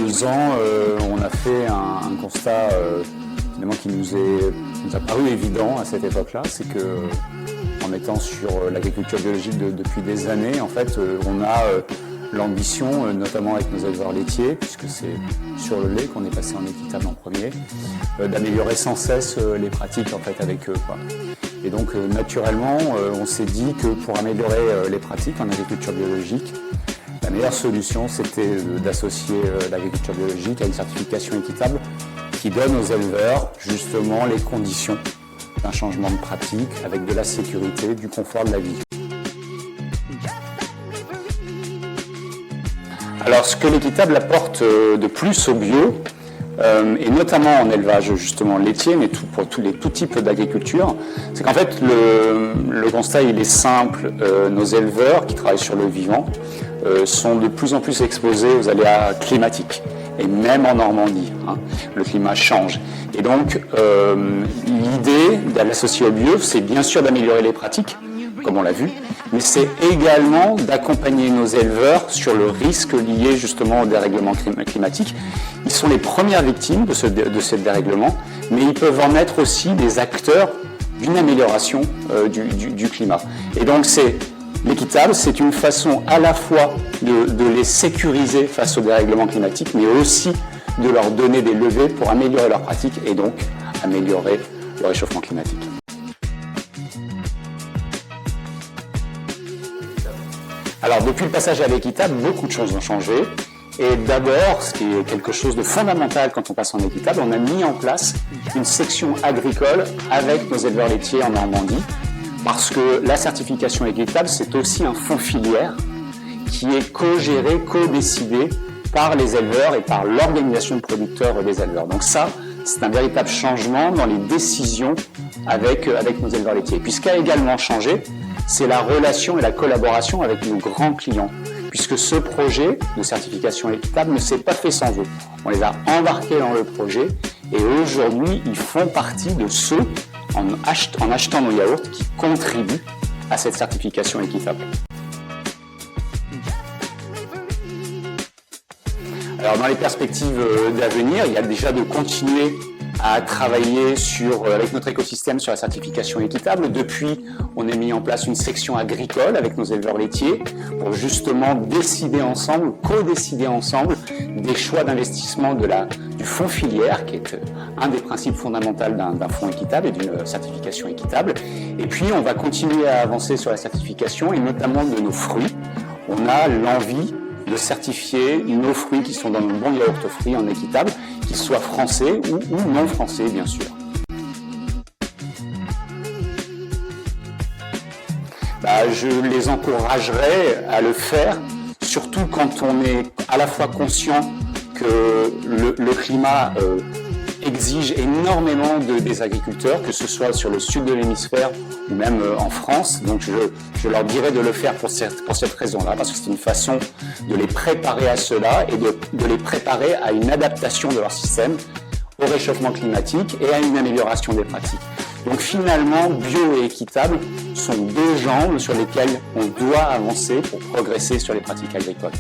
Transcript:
2 ans, on a fait un constat finalement qui nous a paru évident à cette époque-là, c'est que en étant sur l'agriculture biologique depuis des années, en fait, on a l'ambition, notamment avec nos éleveurs laitiers, puisque c'est sur le lait qu'on est passé en équitable en premier, d'améliorer sans cesse les pratiques en fait avec eux, quoi. Et donc naturellement, on s'est dit que pour améliorer les pratiques en agriculture biologique, la meilleure solution c'était d'associer l'agriculture biologique à une certification équitable qui donne aux éleveurs justement les conditions d'un changement de pratique avec de la sécurité, du confort de la vie. Alors ce que l'équitable apporte de plus au bio, et notamment en élevage justement laitier, mais pour tous les tout types d'agriculture, c'est qu'en fait le constat il est simple. Nos éleveurs qui travaillent sur le vivant sont de plus en plus exposés aux aléas climatiques. Et même en Normandie, le climat change. Et donc, l'idée de l'associer au bio, c'est bien sûr d'améliorer les pratiques, comme on l'a vu, mais c'est également d'accompagner nos éleveurs sur le risque lié justement au dérèglement climatique. Ils sont les premières victimes de ce dérèglement, mais ils peuvent en être aussi des acteurs d'une amélioration du climat. Et donc, l'équitable, c'est une façon à la fois de les sécuriser face au dérèglement climatique, mais aussi de leur donner des leviers pour améliorer leurs pratiques et donc améliorer le réchauffement climatique. Alors, depuis le passage à l'équitable, beaucoup de choses ont changé. Et d'abord, ce qui est quelque chose de fondamental quand on passe en équitable, on a mis en place une section agricole avec nos éleveurs laitiers en Normandie. Parce que la certification équitable, c'est aussi un fonds filière qui est co-géré, co-décidé par les éleveurs et par l'organisation de producteurs des éleveurs. Donc ça, c'est un véritable changement dans les décisions avec nos éleveurs laitiers. Et puis ce qui a également changé, c'est la relation et la collaboration avec nos grands clients. Puisque ce projet de certification équitable ne s'est pas fait sans eux. On les a embarqués dans le projet et aujourd'hui, ils font partie de ceux en achetant nos yaourts qui contribuent à cette certification équitable. Alors dans les perspectives d'avenir, il y a déjà de continuer à travailler avec notre écosystème sur la certification équitable. Depuis, on a mis en place une section agricole avec nos éleveurs laitiers pour justement décider ensemble, co-décider ensemble des choix d'investissement du fonds filière, qui est un des principes fondamentaux d'un fonds équitable et d'une certification équitable. Et puis, on va continuer à avancer sur la certification et notamment de nos fruits. On a l'envie de certifier nos fruits qui sont dans nos bons yaourts fruits en équitable, qu'ils soient français ou non français, bien sûr. Je les encouragerais à le faire, surtout quand on est à la fois conscient que le climat exige énormément des agriculteurs, que ce soit sur le sud de l'hémisphère ou même en France. Donc je leur dirais de le faire pour cette raison-là, parce que c'est une façon de les préparer à cela et de les préparer à une adaptation de leur système au réchauffement climatique et à une amélioration des pratiques. Donc finalement, bio et équitable sont 2 jambes sur lesquelles on doit avancer pour progresser sur les pratiques agricoles.